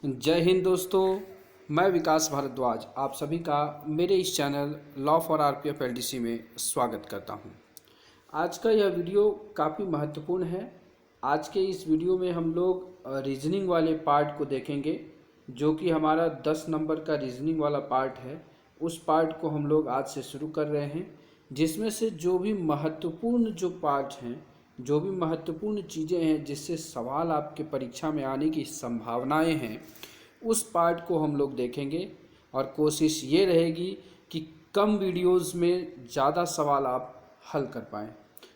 जय हिंद दोस्तों। मैं विकास भारद्वाज आप सभी का मेरे इस channel law for RPF LDC में स्वागत करता हूं। आज का यह वीडियो काफ़ी महत्वपूर्ण है। आज के इस वीडियो में हम लोग रीजनिंग वाले पार्ट को देखेंगे, जो कि हमारा 10 नंबर का रीजनिंग वाला पार्ट है। उस पार्ट को हम लोग आज से शुरू कर रहे हैं, जिसमें से जो भी महत्वपूर्ण जो पार्ट हैं, जो भी महत्वपूर्ण चीज़ें हैं जिससे सवाल आपके परीक्षा में आने की संभावनाएं हैं, उस पार्ट को हम लोग देखेंगे। और कोशिश ये रहेगी कि कम वीडियोस में ज़्यादा सवाल आप हल कर पाएँ।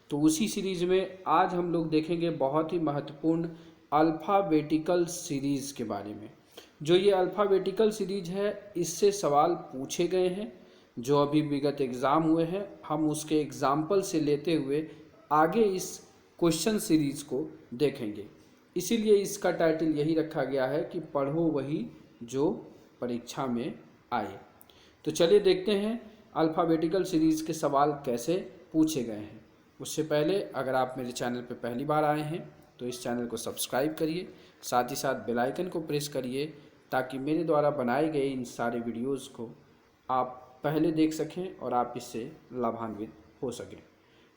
तो उसी सीरीज में आज हम लोग देखेंगे बहुत ही महत्वपूर्ण अल्फ़ाबेटिकल सीरीज़ के बारे में। जो ये अल्फ़ाबेटिकल सीरीज है, इससे सवाल पूछे गए हैं जो अभी विगत एग्ज़ाम हुए हैं। हम उसके एग्ज़ाम्पल से लेते हुए आगे इस क्वेश्चन सीरीज को देखेंगे। इसीलिए इसका टाइटल यही रखा गया है कि पढ़ो वही जो परीक्षा में आए। तो चलिए देखते हैं अल्फ़ाबेटिकल सीरीज़ के सवाल कैसे पूछे गए हैं। उससे पहले अगर आप मेरे चैनल पर पहली बार आए हैं तो इस चैनल को सब्सक्राइब करिए, साथ ही साथ बेल आइकन को प्रेस करिए ताकि मेरे द्वारा बनाए गए इन सारे वीडियोज़ को आप पहले देख सकें और आप इससे लाभान्वित हो सकें।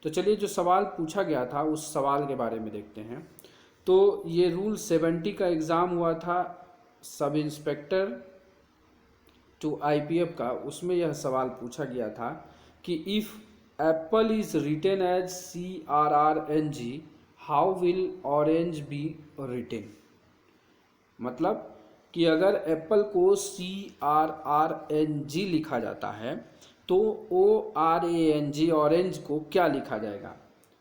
तो चलिए जो सवाल पूछा गया था उस सवाल के बारे में देखते हैं। तो ये रूल 70 का एग्ज़ाम हुआ था सब इंस्पेक्टर टू आईपीएफ का। उसमें यह सवाल पूछा गया था कि if apple is written as CRRNG how will orange be written. मतलब कि अगर एप्पल को CRRNG लिखा जाता है तो ORANG ऑरेंज को क्या लिखा जाएगा।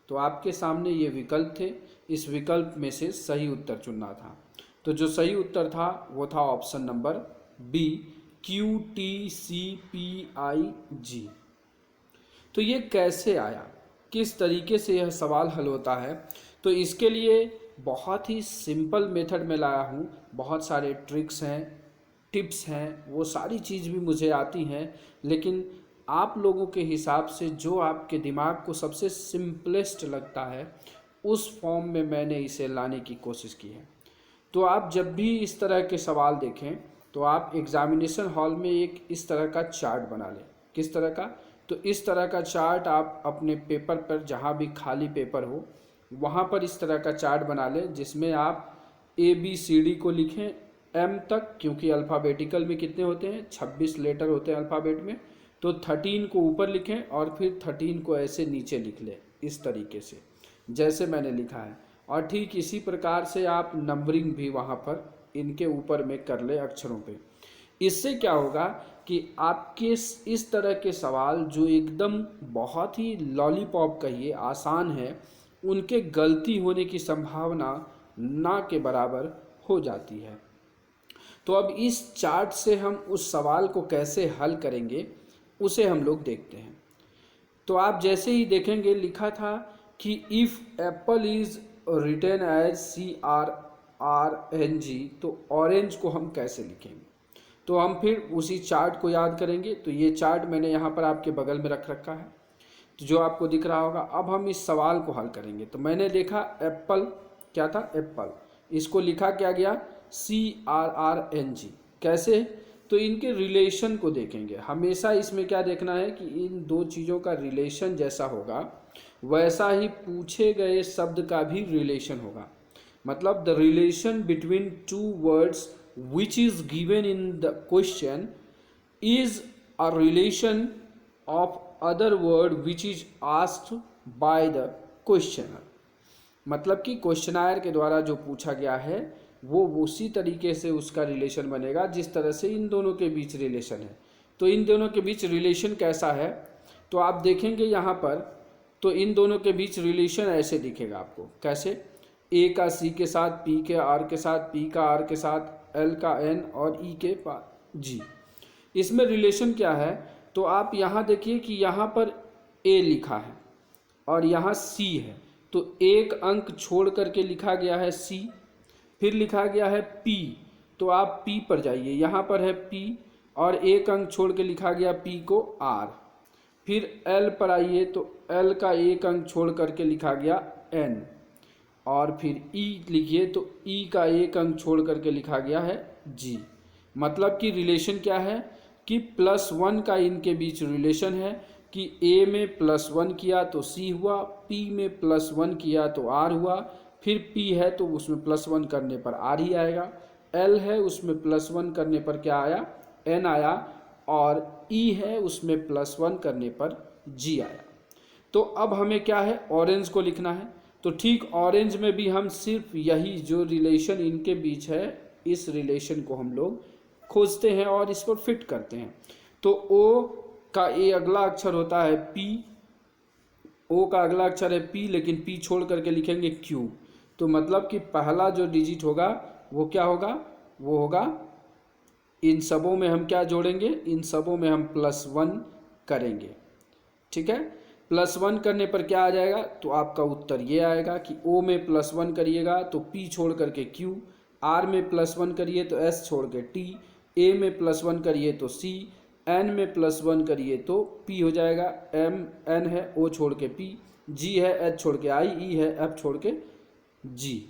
तो आपके सामने ये विकल्प थे, इस विकल्प में से सही उत्तर चुनना था। तो जो सही उत्तर था वो था ऑप्शन नंबर बी, QTCPIG। तो ये कैसे आया, किस तरीके से यह सवाल हल होता है, तो इसके लिए बहुत ही सिंपल मेथड में लाया हूँ। बहुत सारे ट्रिक्स हैं, टिप्स हैं, वो सारी चीज़ भी मुझे आती हैं, लेकिन आप लोगों के हिसाब से जो आपके दिमाग को सबसे सिंपलेस्ट लगता है उस फॉर्म में मैंने इसे लाने की कोशिश की है। तो आप जब भी इस तरह के सवाल देखें तो आप एग्ज़ामिनेशन हॉल में एक इस तरह का चार्ट बना लें। किस तरह का? तो इस तरह का चार्ट आप अपने पेपर पर, जहाँ भी खाली पेपर हो वहाँ पर इस तरह का चार्ट बना लें, जिसमें आप ABCD को लिखें M तक, क्योंकि अल्फ़ाबेटिकल में कितने होते हैं, 26 लेटर होते हैं अल्फ़ाबेट में। तो 13 को ऊपर लिखें और फिर 13 को ऐसे नीचे लिख लें, इस तरीके से जैसे मैंने लिखा है। और ठीक इसी प्रकार से आप नंबरिंग भी वहाँ पर इनके ऊपर में कर ले अक्षरों पे। इससे क्या होगा कि आपके इस तरह के सवाल जो एकदम बहुत ही लॉलीपॉप कहिए आसान है, उनके गलती होने की संभावना ना के बराबर हो जाती है। तो अब इस चार्ट से हम उस सवाल को कैसे हल करेंगे उसे हम लोग देखते हैं। तो आप जैसे ही देखेंगे लिखा था कि if apple is written as CRRNG, तो ऑरेंज को हम कैसे लिखेंगे। तो हम फिर उसी चार्ट को याद करेंगे। तो ये चार्ट मैंने यहाँ पर आपके बगल में रख रखा है, तो जो आपको दिख रहा होगा। अब हम इस सवाल को हल करेंगे। तो मैंने देखा एप्पल, क्या था, एप्पल, इसको लिखा क्या गया, CRRNG। कैसे? तो इनके रिलेशन को देखेंगे। हमेशा इसमें क्या देखना है कि इन दो चीज़ों का रिलेशन जैसा होगा वैसा ही पूछे गए शब्द का भी रिलेशन होगा। मतलब the relation between two words which is given in the question is a relation of other word which is asked by the questioner. मतलब कि क्वेश्चनायर के द्वारा जो पूछा गया है वो उसी तरीके से उसका रिलेशन बनेगा जिस तरह से इन दोनों के बीच रिलेशन है। तो इन दोनों के बीच रिलेशन कैसा है, तो आप देखेंगे यहाँ पर, तो इन दोनों के बीच रिलेशन ऐसे दिखेगा आपको। कैसे? A का C के साथ, P के R के साथ, P का R के साथ, L का N और E के G। इसमें रिलेशन क्या है, तो आप यहाँ देखिए कि यहाँ पर A लिखा है और यहाँ C है, तो एक अंक छोड़ करके लिखा गया है C, फिर लिखा गया है P, तो आप P पर जाइए, यहाँ पर है P और एक अंक छोड़ के लिखा गया P को R। फिर L पर आइए तो L का एक अंक छोड़ करके लिखा गया N और फिर ई लिखिए तो ई का एक अंक छोड़ करके लिखा गया है जी। मतलब कि रिलेशन क्या है कि +1 का इनके बीच रिलेशन है कि ए में +1 किया तो सी हुआ, पी में +1 किया तो आर हुआ, फिर पी है तो उसमें +1 करने पर आर ही आएगा, एल है उसमें +1 करने पर क्या आया, एन आया, और ई है उसमें +1 करने पर जी आया। तो अब हमें क्या है, ऑरेंज को लिखना है। तो ठीक ऑरेंज में भी हम सिर्फ यही जो रिलेशन इनके बीच है, इस रिलेशन को हम लोग खोजते हैं और इस पर फिट करते हैं। तो ओ का ए अगला अक्षर होता है पी, ओ का अगला अक्षर है पी, लेकिन पी छोड़ करके लिखेंगे क्यू। तो मतलब कि पहला जो डिजिट होगा वो क्या होगा, वो होगा, इन सबों में हम क्या जोड़ेंगे, इन सबों में हम +1 करेंगे। ठीक है, +1 करने पर क्या आ जाएगा, तो आपका उत्तर ये आएगा कि ओ में +1 करिएगा तो पी छोड़ करके क्यू, आर में +1 करिए तो एस छोड़ के टी, ए में +1 करिए तो सी, एन में +1 करिए तो पी हो जाएगा, एम एन है ओ छोड़ के पी, जी है एच छोड़ के आई, ई है एफ छोड़ के जी।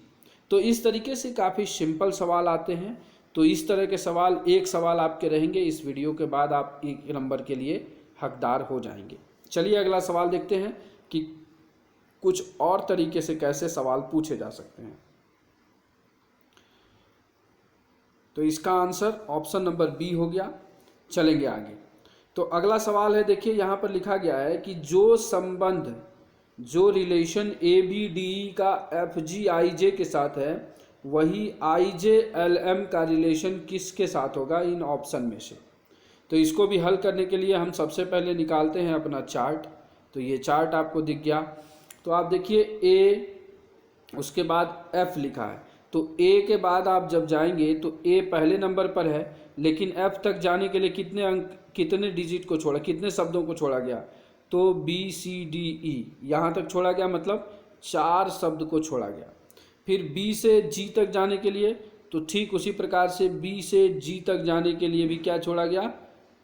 तो इस तरीके से काफ़ी सिंपल सवाल आते हैं। तो इस तरह के सवाल, एक सवाल आपके रहेंगे, इस वीडियो के बाद आप 1 नंबर के लिए हकदार हो जाएंगे। चलिए अगला सवाल देखते हैं कि कुछ और तरीके से कैसे सवाल पूछे जा सकते हैं। तो इसका आंसर ऑप्शन नंबर बी हो गया। चलेंगे आगे। तो अगला सवाल है, देखिए यहाँ पर लिखा गया है कि जो संबंध, जो relation A B D E का एफ जी आई जे के साथ है, वही आई जे एल एम का रिलेशन किसके साथ होगा इन ऑप्शन में से। तो इसको भी हल करने के लिए हम सबसे पहले निकालते हैं अपना चार्ट। तो ये चार्ट आपको दिख गया। तो आप देखिए ए, उसके बाद एफ लिखा है। तो ए के बाद आप जब जाएंगे तो ए पहले नंबर पर है, लेकिन एफ तक जाने के लिए कितने अंक, कितने डिजिट को छोड़ा, कितने शब्दों को छोड़ा गया, तो बी सी डी ई यहाँ तक छोड़ा गया, मतलब 4 शब्द को छोड़ा गया। फिर बी से जी तक जाने के लिए, तो ठीक उसी प्रकार से बी से जी तक जाने के लिए भी क्या छोड़ा गया,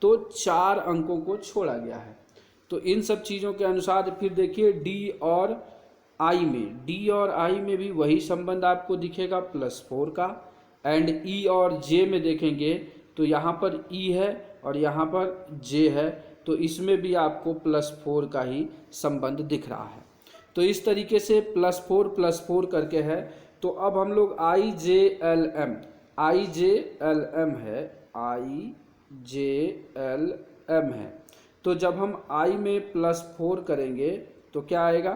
तो 4 अंकों को छोड़ा गया है। तो इन सब चीज़ों के अनुसार फिर देखिए डी और आई में, डी और आई में भी वही संबंध आपको दिखेगा +4 का। एंड ई और जे में देखेंगे तो यहाँ पर ई है और यहाँ पर जे है, तो इसमें भी आपको +4 का ही संबंध दिख रहा है। तो इस तरीके से +4 करके है। तो अब हम लोग आई जे एल एम, आई जे एल एम है, आई जे एल एम है। तो जब हम i में +4 करेंगे तो क्या आएगा,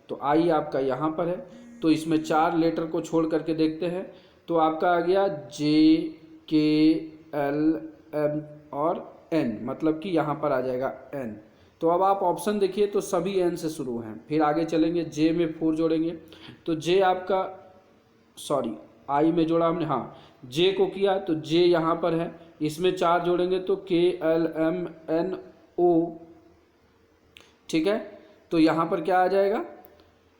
तो i आपका यहाँ पर है, तो इसमें 4 लेटर को छोड़ करके देखते हैं। तो आपका आ गया जे के एल एम और एन, मतलब कि यहाँ पर आ जाएगा एन। तो अब आप ऑप्शन देखिए तो सभी एन से शुरू हैं। फिर आगे चलेंगे, जे में 4 जोड़ेंगे तो जे आपका, सॉरी आई में जोड़ा हमने, हाँ जे को किया तो जे यहाँ पर है, इसमें 4 जोड़ेंगे तो के एल एम एन ओ। ठीक है, तो यहाँ पर क्या आ जाएगा,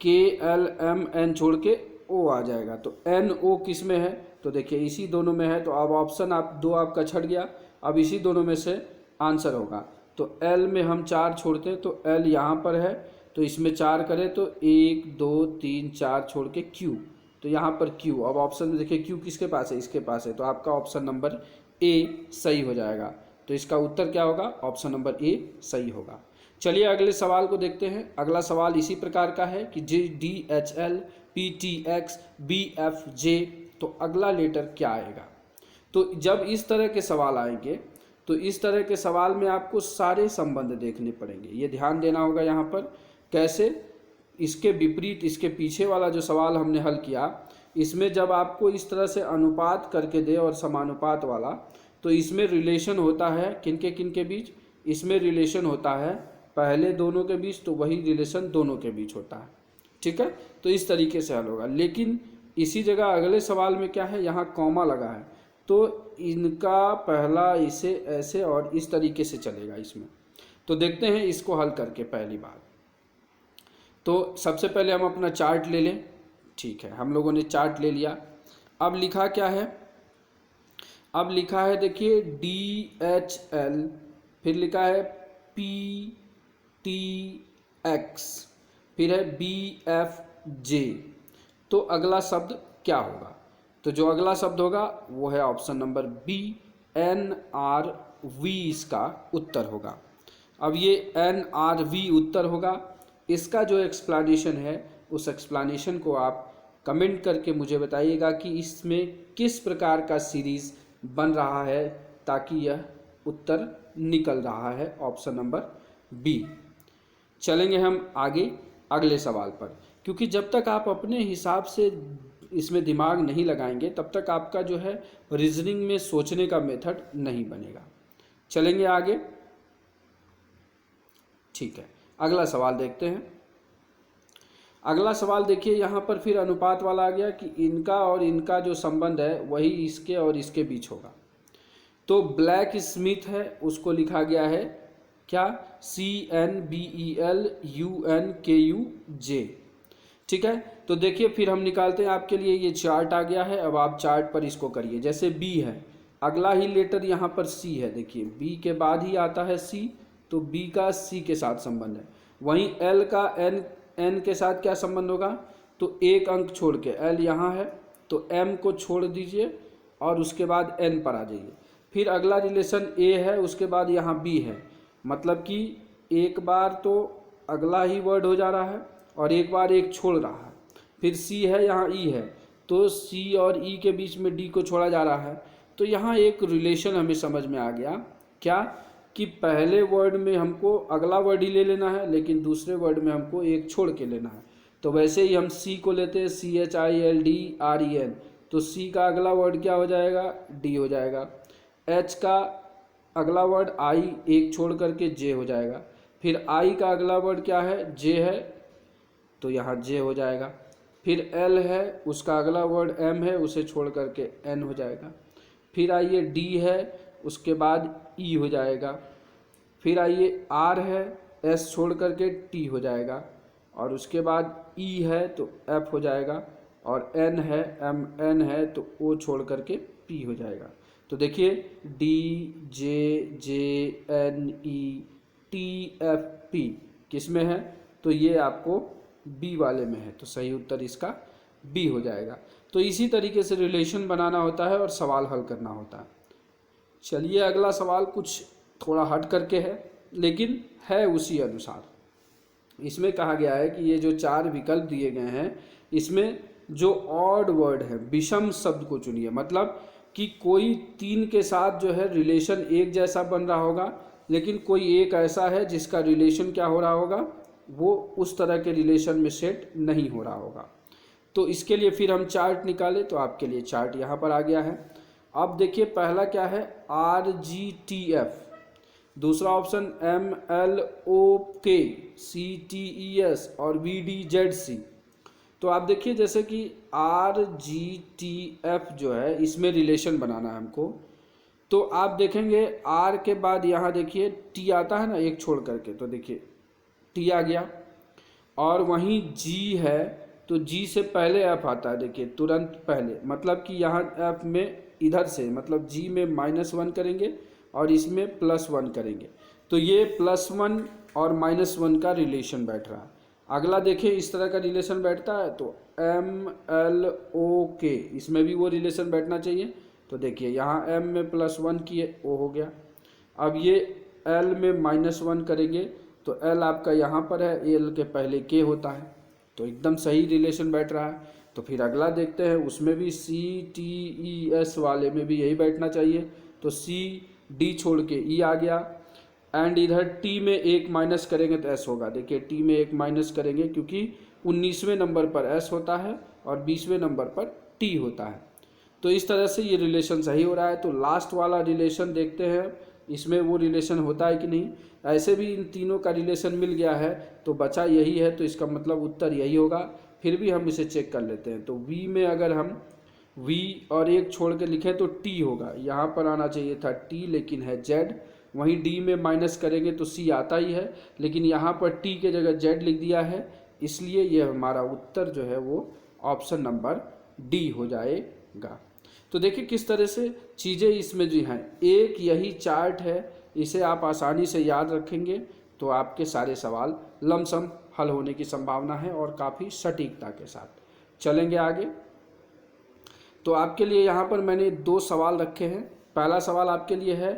के एल एम एन छोड़ के ओ आ जाएगा। तो एन ओ किस में है, तो देखिए इसी दोनों में है। तो अब ऑप्शन आप दो आपका छट गया, अब इसी दोनों में से आंसर होगा। तो एल में हम 4 छोड़ते हैं तो एल यहाँ पर है, तो इसमें 4 करें तो 1 2 3 4 छोड़ के क्यू, तो यहाँ पर क्यू। अब ऑप्शन में देखिए क्यू किसके पास है, इसके पास है, तो आपका ऑप्शन नंबर ए सही हो जाएगा। तो इसका उत्तर क्या होगा, ऑप्शन नंबर ए सही होगा। चलिए अगले सवाल को देखते हैं। अगला सवाल इसी प्रकार का है कि J D H L P T X B F J, तो अगला लेटर क्या आएगा। तो जब इस तरह के सवाल आएंगे तो इस तरह के सवाल में आपको सारे संबंध देखने पड़ेंगे, ये ध्यान देना होगा यहाँ पर। कैसे, इसके विपरीत इसके पीछे वाला जो सवाल हमने हल किया, इसमें जब आपको इस तरह से अनुपात करके दे और समानुपात वाला, तो इसमें रिलेशन होता है किनके बीच, इसमें रिलेशन होता है पहले दोनों के बीच, तो वही रिलेशन दोनों के बीच होता है। ठीक है, तो इस तरीके से हल होगा। लेकिन इसी जगह अगले सवाल में क्या है, यहाँ कॉमा लगा है, तो इनका पहला इसे ऐसे और इस तरीके से चलेगा इसमें। तो देखते हैं इसको हल करके। पहली बात तो सबसे पहले हम अपना चार्ट ले लें। ठीक है, हम लोगों ने चार्ट ले लिया। अब लिखा क्या है, अब लिखा है देखिए डी एच एल, फिर लिखा है पी टी एक्स, फिर है बी एफ जे। तो अगला शब्द क्या होगा? तो जो अगला शब्द होगा वो है ऑप्शन नंबर बी, NRV इसका उत्तर होगा। अब ये NRV उत्तर होगा, इसका जो एक्सप्लेनेशन है उस एक्सप्लेनेशन को आप कमेंट करके मुझे बताइएगा कि इसमें किस प्रकार का सीरीज बन रहा है, ताकि यह उत्तर निकल रहा है ऑप्शन नंबर बी। चलेंगे हम आगे अगले सवाल पर, क्योंकि जब तक आप अपने हिसाब से इसमें दिमाग नहीं लगाएंगे तब तक आपका जो है रीजनिंग में सोचने का मेथड नहीं बनेगा। चलेंगे आगे, ठीक है। अगला सवाल देखते हैं। अगला सवाल देखिए, यहाँ पर फिर अनुपात वाला आ गया कि इनका और इनका जो संबंध है वही इसके और इसके बीच होगा। तो ब्लैक स्मिथ है, उसको लिखा गया है क्या? CNBELUNKUJ। ठीक है, तो देखिए फिर हम निकालते हैं आपके लिए, ये चार्ट आ गया है। अब आप चार्ट पर इसको करिए। जैसे बी है, अगला ही लेटर यहाँ पर सी है। देखिए बी के बाद ही आता है सी, तो बी का सी के साथ संबंध है। वहीं एल का एन के साथ क्या संबंध होगा? तो एक अंक छोड़ के एल यहाँ है तो एम को छोड़ दीजिए और उसके बाद एन पर आ जाइए। फिर अगला रिलेशन ए है, उसके बाद यहाँ बी है, मतलब कि एक बार तो अगला ही वर्ड हो जा रहा है और एक बार एक छोड़ रहा है। फिर सी है, यहाँ ई है, तो सी और ई के बीच में डी को छोड़ा जा रहा है। तो यहाँ एक रिलेशन हमें समझ में आ गया, क्या? कि पहले वर्ड में हमको अगला वर्ड ही ले लेना है, लेकिन दूसरे वर्ड में हमको एक छोड़ के लेना है। तो वैसे ही हम सी को लेते हैं, CHILDREN, तो सी का अगला वर्ड क्या हो जाएगा? डी हो जाएगा। एच का अगला वर्ड आई, एक छोड़ करके जे हो जाएगा। फिर आई का अगला वर्ड क्या है? जे है, तो यहाँ जे हो जाएगा। फिर एल है, उसका अगला वर्ड एम है, उसे छोड़ करके एन हो जाएगा। फिर आइए डी है, उसके बाद ई हो जाएगा। फिर आइए आर है, एस छोड़ करके टी हो जाएगा। और उसके बाद ई है तो एफ हो जाएगा। और एन है, एम एन है, तो ओ छोड़ करके पी हो जाएगा। तो देखिए D J J N E T F P किस में है? तो ये आपको बी वाले में है, तो सही उत्तर इसका बी हो जाएगा। तो इसी तरीके से रिलेशन बनाना होता है और सवाल हल करना होता है। चलिए अगला सवाल कुछ थोड़ा हट करके है, लेकिन है उसी अनुसार। इसमें कहा गया है कि ये जो 4 विकल्प दिए गए हैं, इसमें जो ऑड वर्ड है, विषम शब्द को चुनिए। मतलब कि कोई 3 के साथ जो है रिलेशन एक जैसा बन रहा होगा, लेकिन कोई एक ऐसा है जिसका रिलेशन क्या हो रहा होगा? वो उस तरह के रिलेशन में सेट नहीं हो रहा होगा। तो इसके लिए फिर हम चार्ट निकाले, तो आपके लिए चार्ट यहाँ पर आ गया है। अब देखिए पहला क्या है? RGTF, दूसरा ऑप्शन MLOK, CTES और VDZC। तो आप देखिए जैसे कि RGTF जो है, इसमें रिलेशन बनाना है हमको। तो आप देखेंगे R के बाद यहाँ देखिए T आता है ना, एक छोड़ करके, तो देखिए T आ गया। और वहीं G है, तो G से पहले F आता है, देखिए तुरंत पहले। मतलब कि यहाँ F में इधर से, मतलब G में -1 करेंगे और इसमें +1 करेंगे, तो ये +1 और -1 का रिलेशन बैठ रहा है। अगला देखिए इस तरह का रिलेशन बैठता है, तो MLOK, इसमें भी वो रिलेशन बैठना चाहिए। तो देखिए यहाँ M में +1 किए, O हो गया। अब ये L में -1 करेंगे, तो L आपका यहाँ पर है, L के पहले K होता है, तो एकदम सही रिलेशन बैठ रहा है। तो फिर अगला देखते हैं, उसमें भी CTES वाले में भी यही बैठना चाहिए। तो C D छोड़ के E आ गया। एंड इधर T में एक माइनस करेंगे तो S होगा। देखिए T में एक माइनस करेंगे क्योंकि 19वें नंबर पर S होता है और 20वें नंबर पर T होता है। तो इस तरह से ये रिलेशन सही हो रहा है। तो लास्ट वाला रिलेशन देखते हैं, इसमें वो रिलेशन होता है कि नहीं। ऐसे भी इन तीनों का रिलेशन मिल गया है, तो बचा यही है, तो इसका मतलब उत्तर यही होगा। फिर भी हम इसे चेक कर लेते हैं। तो V में अगर हम V और एक छोड़ के लिखें तो T होगा, यहाँ पर आना चाहिए था T, लेकिन है Z। वहीं D में माइनस करेंगे तो C आता ही है, लेकिन यहाँ पर T के जगह Z लिख दिया है, इसलिए ये हमारा उत्तर जो है वो ऑप्शन नंबर D हो जाएगा। तो देखिए किस तरह से चीज़ें इसमें जो हैं, एक यही चार्ट है, इसे आप आसानी से याद रखेंगे तो आपके सारे सवाल लमसम हल होने की संभावना है और काफ़ी सटीकता के साथ। चलेंगे आगे। तो आपके लिए यहाँ पर मैंने 2 सवाल रखे हैं। पहला सवाल आपके लिए है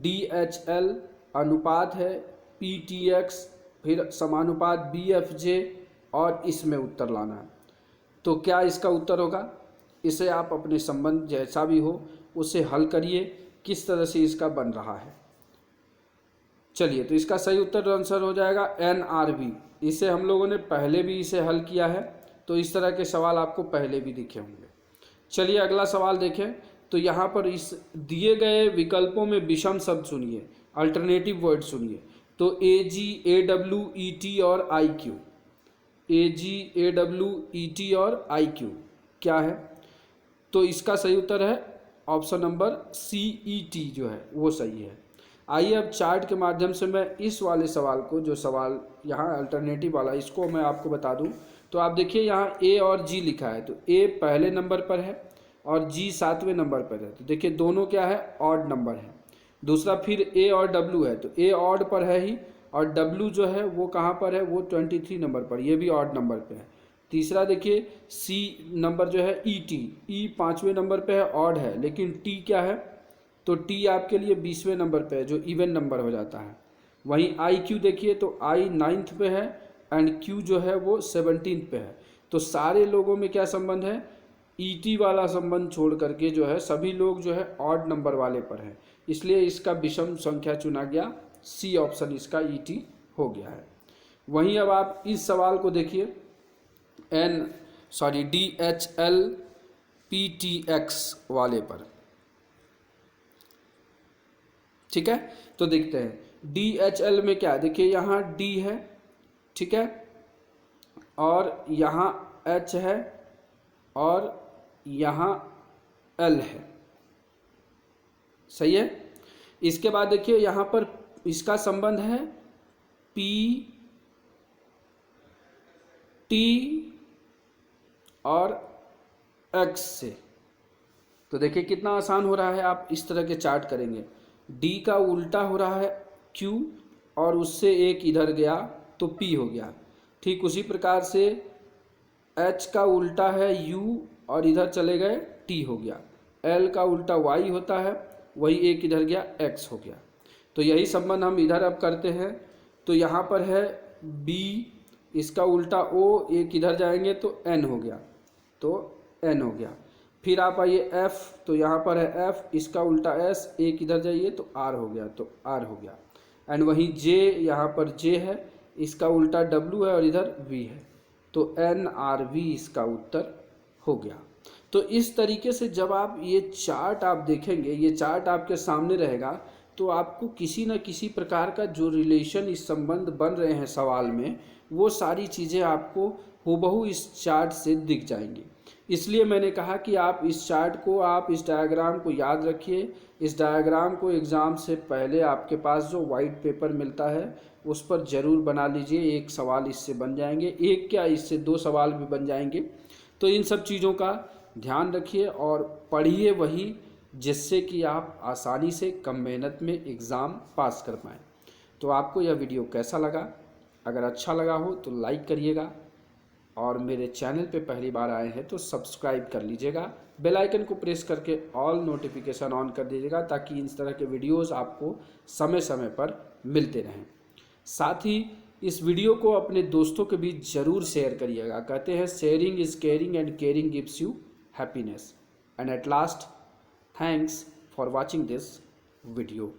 DHL अनुपात है PTX, फिर समानुपात BFJ और इसमें उत्तर लाना है। तो क्या इसका उत्तर होगा? इसे आप अपने संबंध जैसा भी हो उसे हल करिए, किस तरह से इसका बन रहा है। चलिए, तो इसका सही उत्तर आंसर हो जाएगा NRV। इसे हम लोगों ने पहले भी इसे हल किया है, तो इस तरह के सवाल आपको पहले भी दिखे होंगे। चलिए अगला सवाल देखें। तो यहाँ पर इस दिए गए विकल्पों में विषम शब्द सुनिए, अल्टरनेटिव वर्ड सुनिए। तो AG, AW, ET और IQ। AG, AW, ET और IQ क्या है? तो इसका सही उत्तर है ऑप्शन नंबर CET जो है वो सही है। आइए अब चार्ट के माध्यम से मैं इस वाले सवाल को, जो सवाल यहाँ अल्टरनेटिव वाला, इसको मैं आपको बता दूँ। तो आप देखिए यहाँ A और G लिखा है, तो A पहले नंबर पर है और G 7वें नंबर पर है। तो देखिए दोनों क्या है, ऑड नंबर है। दूसरा फिर A और W है, तो A ऑड पर है ही, और W जो है वो कहाँ पर है, वो 23 नंबर पर, ये भी ऑड नंबर पे है। तीसरा देखिए C नंबर जो है ET, E 5वें नंबर पे है, ऑड है, लेकिन T क्या है, तो T आपके लिए 20वें नंबर पे है, जो इवन नंबर हो जाता है। वहीं IQ देखिए तो I 9th पे है एंड Q जो है वो 17th पे है। तो सारे लोगों में क्या संबंध है, ET वाला संबंध छोड़ करके जो है सभी लोग जो है ऑड नंबर वाले पर है, इसलिए इसका विषम संख्या चुना गया, C ऑप्शन इसका ET हो गया है। वहीं अब आप इस सवाल को देखिए DHL PTX वाले पर, ठीक है। तो देखते हैं DHL में क्या, देखिए यहाँ D है, ठीक है, और यहाँ H है और यहाँ L है, सही है। इसके बाद देखिए यहाँ पर इसका संबंध है PT और X से। तो देखिए कितना आसान हो रहा है, आप इस तरह के चार्ट करेंगे। D का उल्टा हो रहा है Q और उससे एक इधर गया तो P हो गया। ठीक उसी प्रकार से H का उल्टा है U और इधर चले गए T हो गया। L का उल्टा Y होता है, वही एक इधर गया X हो गया। तो यही संबंध हम इधर अब करते हैं। तो यहाँ पर है B, इसका उल्टा O, एक इधर जाएंगे तो N हो गया, तो N हो गया। फिर आप आइए F, तो यहाँ पर है F, इसका उल्टा S, एक इधर जाइए तो R हो गया, तो R हो गया। एंड वहीं J, यहाँ पर J है, इसका उल्टा W है और इधर V है, तो NRV इसका उत्तर हो गया। तो इस तरीके से जब आप ये चार्ट आप देखेंगे, ये चार्ट आपके सामने रहेगा, तो आपको किसी न किसी प्रकार का जो रिलेशन, इस संबंध बन रहे हैं सवाल में, वो सारी चीज़ें आपको हूबहू इस चार्ट से दिख जाएंगी। इसलिए मैंने कहा कि आप इस चार्ट को, आप इस डायग्राम को याद रखिए। इस डायग्राम को एग्ज़ाम से पहले आपके पास जो वाइट पेपर मिलता है उस पर ज़रूर बना लीजिए, एक सवाल इससे बन जाएंगे, एक क्या इससे 2 सवाल भी बन जाएंगे। तो इन सब चीज़ों का ध्यान रखिए और पढ़िए वही, जिससे कि आप आसानी से कम मेहनत में एग्ज़ाम पास कर पाएँ। तो आपको यह वीडियो कैसा लगा? अगर अच्छा लगा हो तो लाइक करिएगा, और मेरे चैनल पे पहली बार आए हैं तो सब्सक्राइब कर लीजिएगा, बेल आइकन को प्रेस करके ऑल नोटिफिकेशन ऑन कर दीजिएगा, ताकि इस तरह के वीडियोस आपको समय समय पर मिलते रहें। साथ ही इस वीडियो को अपने दोस्तों के बीच ज़रूर शेयर करिएगा। कहते हैं sharing is caring and caring gives you happiness. And at last, thanks for watching this video.